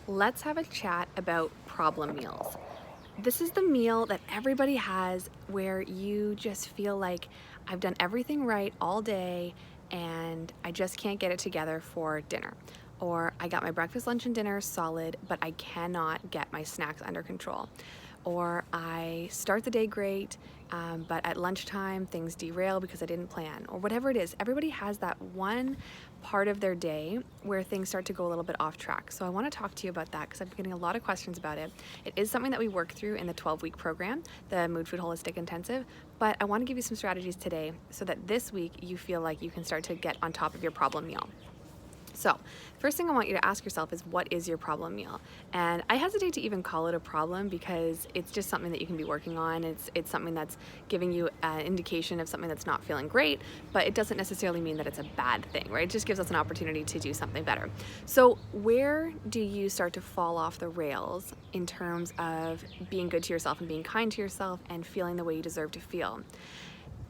let's have a chat about problem meals. This is the meal that everybody has where you just feel like I've done everything right all day and I just can't get it together for dinner. Or I got my breakfast, lunch, and dinner solid, but I cannot get my snacks under control. Or I start the day great, but at lunchtime things derail because I didn't plan, or whatever it is. Everybody has that one part of their day where things start to go a little bit off track. So I want to talk to you about that because I've been getting a lot of questions about it. It is something that we work through in the 12-week program, the Mood Food Holistic Intensive, but I want to give you some strategies today so that this week you feel like you can start to get on top of your problem meal. So, first thing I want you to ask yourself is, what is your problem meal? And I hesitate to even call it a problem because it's just something that you can be working on. It's something that's giving you an indication of something that's not feeling great, but it doesn't necessarily mean that it's a bad thing, right? It just gives us an opportunity to do something better. So, where do you start to fall off the rails in terms of being good to yourself and being kind to yourself and feeling the way you deserve to feel?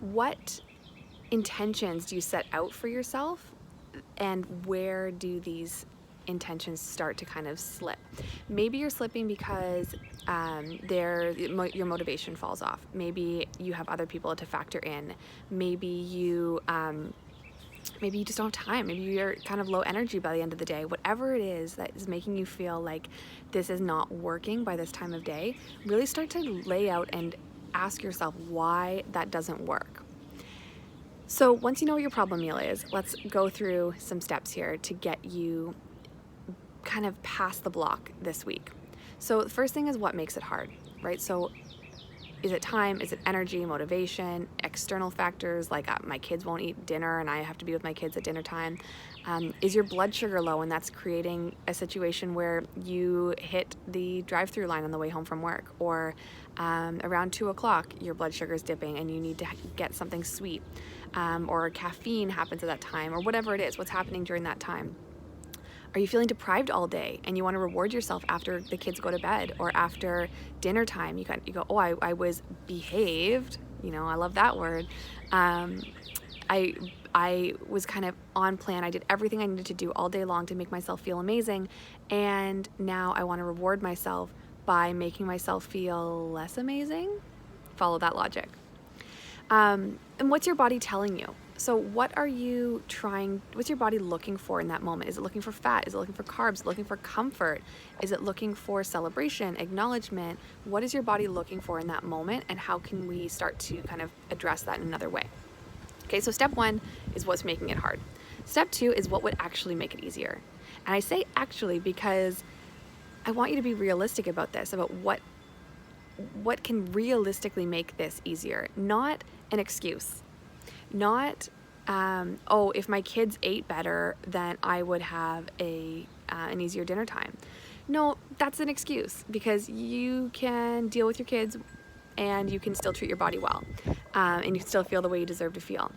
What intentions do you set out for yourself? And where do these intentions start to kind of slip? Maybe you're slipping because your motivation falls off. Maybe you have other people to factor in. Maybe you just don't have time. Maybe you're kind of low energy by the end of the day. Whatever it is that is making you feel like this is not working by this time of day, really start to lay out and ask yourself why that doesn't work. So once you know what your problem meal is, let's go through some steps here to get you kind of past the block this week. So the first thing is, what makes it hard, right? So is it time? Is it energy, motivation, external factors like my kids won't eat dinner and I have to be with my kids at dinner time? Is your blood sugar low and that's creating a situation where you hit the drive-through line on the way home from work? Or around 2 o'clock your blood sugar is dipping and you need to get something sweet, or caffeine happens at that time, or whatever it is, what's happening during that time. Are you feeling deprived all day and you want to reward yourself after the kids go to bed or after dinner time? You go, oh, I was behaved. I love that word. I was kind of on plan. I did everything I needed to do all day long to make myself feel amazing. And now I want to reward myself by making myself feel less amazing. Follow that logic. And what's your body telling you? So what's your body looking for in that moment? Is it looking for fat? Is it looking for carbs? Is it looking for comfort? Is it looking for celebration, acknowledgement? What is your body looking for in that moment? And how can we start to kind of address that in another way? Okay, so step 1 is what's making it hard. Step 2 is what would actually make it easier. And I say actually because I want you to be realistic about this, about what can realistically make this easier, not an excuse. Not, if my kids ate better, then I would have an easier dinner time. No, that's an excuse because you can deal with your kids and you can still treat your body well, and you still feel the way you deserve to feel.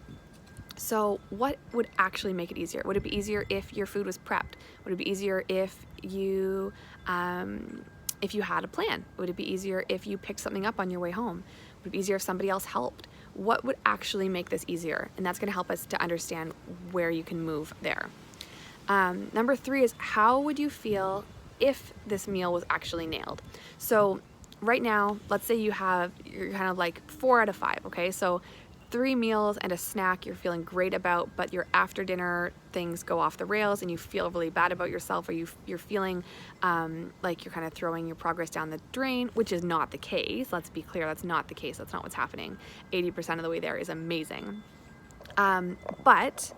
So what would actually make it easier? Would it be easier if your food was prepped? Would it be easier if you had a plan? Would it be easier if you picked something up on your way home? Would it be easier if somebody else helped? What would actually make this easier? And that's going to help us to understand where you can move there. Number 3 is, how would you feel if this meal was actually nailed? So right now, let's say you're kind of like 4 out of 5, okay? So 3 meals and a snack you're feeling great about, but your after dinner things go off the rails and you feel really bad about yourself, or you're feeling like you're kind of throwing your progress down the drain, which is not the case. Let's be clear, that's not the case. That's not what's happening. 80% of the way there is amazing. But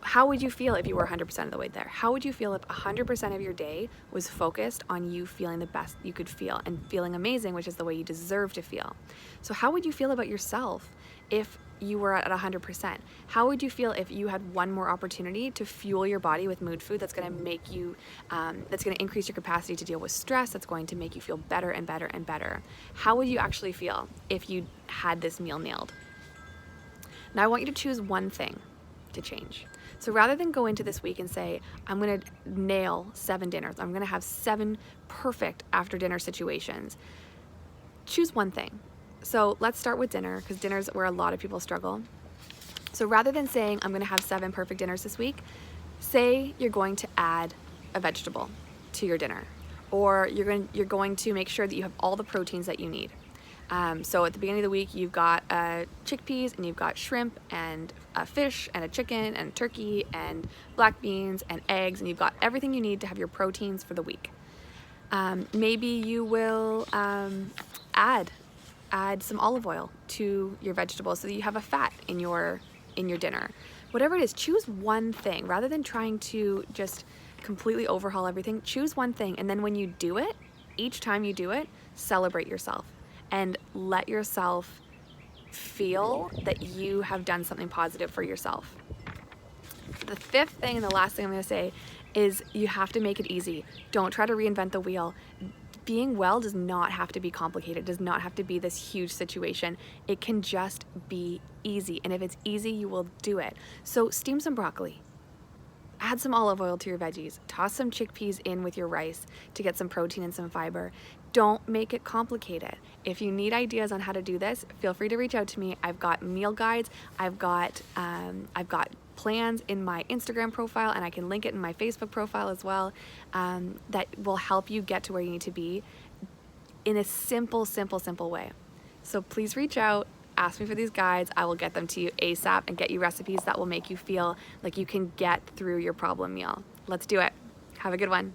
how would you feel if you were 100% of the way there? How would you feel if 100% of your day was focused on you feeling the best you could feel and feeling amazing, which is the way you deserve to feel? So how would you feel about yourself if you were at 100%? How would you feel if you had one more opportunity to fuel your body with mood food that's going to make you, that's going to increase your capacity to deal with stress, that's going to make you feel better and better and better? How would you actually feel if you had this meal nailed? Now I want you to choose one thing to change. So rather than go into this week and say, I'm going to nail 7 dinners, I'm going to have 7 perfect after dinner situations, choose one thing. So let's start with dinner, because dinner is where a lot of people struggle. So rather than saying, I'm going to have 7 perfect dinners this week, say you're going to add a vegetable to your dinner. or you're going to make sure that you have all the proteins that you need. So at the beginning of the week, you've got chickpeas, and you've got shrimp, and a fish, and a chicken, and turkey, and black beans, and eggs, and you've got everything you need to have your proteins for the week. Maybe you will add some olive oil to your vegetables so that you have a fat in your dinner. Whatever it is, choose one thing rather than trying to just completely overhaul everything. Choose one thing, and then when you do it, each time you do it, celebrate yourself and let yourself feel that you have done something positive for yourself. The fifth thing and the last thing I'm going to say is you have to make it easy. Don't try to reinvent the wheel. Being well does not have to be complicated. It does not have to be this huge situation. It can just be easy. And if it's easy, you will do it. So steam some broccoli. Add some olive oil to your veggies. Toss some chickpeas in with your rice to get some protein and some fiber. Don't make it complicated. If you need ideas on how to do this, feel free to reach out to me. I've got meal guides. I've got plans in my Instagram profile, and I can link it in my Facebook profile as well, that will help you get to where you need to be in a simple way. So please reach out, ask me for these guides. I will get them to you ASAP and get you recipes that will make you feel like you can get through your problem meal. Let's do it. Have a good one.